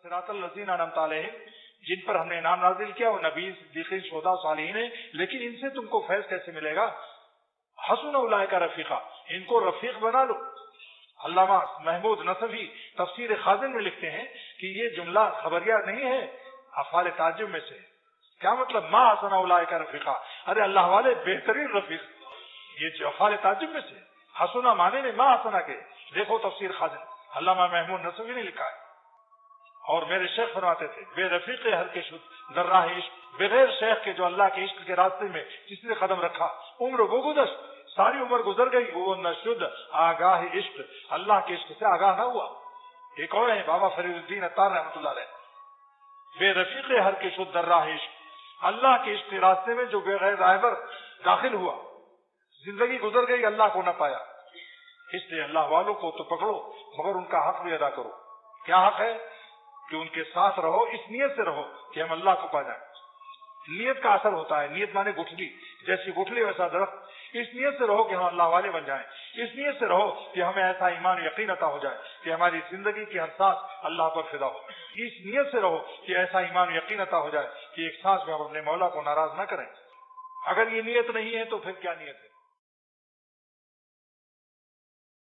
صراط الذین انعمت علیہم، جن پر ہم نے انعام نازل کیا وہ نبی، صدیقین، شہداء، صالحین ہیں، لیکن ان سے تم کو فیض کیسے ملے گا؟ حسن اولئک رفیقا، ان کو رفیق بنا لو۔ علامہ محمود نصفی تفسیر خازن میں لکھتے ہیں کہ یہ جملہ خبریہ نہیں ہے، افعال تعجب میں سے۔ کیا مطلب؟ ما حسن اولئک رفیقا، ارے اللہ والے بہترین رفیق، یہ جو افعال تعجب میں سے حسنا معنی نے ما حسنا کے، دیکھو تفسیر خازن، علامہ محمود نصفی نے لکھا ہے۔ اور میرے شیخ فرماتے تھے بے رفیق ہر کے شد در راہ عشق، بغیر شیخ کے جو اللہ کے عشق کے راستے میں جس نے قدم رکھا، عمر وہ گزشت، ساری عمر گزر گئی، وہ نہ شد آگاہ عشق، اللہ کے عشق سے آگاہ نہ ہوا۔ ایک اور ہے بابا فرید الدین عطار رحمۃ اللہ علیہ، بے رفیق ہر کے شد در راہ عشق، اللہ کے عشق کے راستے میں جو بغیر راہبر داخل ہوا، زندگی گزر گئی، اللہ کو نہ پایا۔ اس لیے اللہ والوں کو تو پکڑو مگر ان کا حق بھی ادا کرو۔ کیا حق ہے؟ کہ ان کے ساتھ رہو، اس نیت سے رہو کہ ہم اللہ کو پا جائیں۔ نیت کا اثر ہوتا ہے، نیت مانے گٹھلی، جیسی گٹھلی ویسا درخت۔ اس نیت سے رہو کہ ہم اللہ والے بن جائیں، اس نیت سے رہو کہ ہمیں ایسا ایمان یقین عطا ہو جائے کہ ہماری زندگی کی ہر سانس اللہ پر فدا ہو۔ اس نیت سے رہو کہ ایسا ایمان یقین عطا ہو جائے کہ ایک سانس میں ہم اپنے مولا کو ناراض نہ کریں۔ اگر یہ نیت نہیں ہے تو پھر کیا نیت ہے؟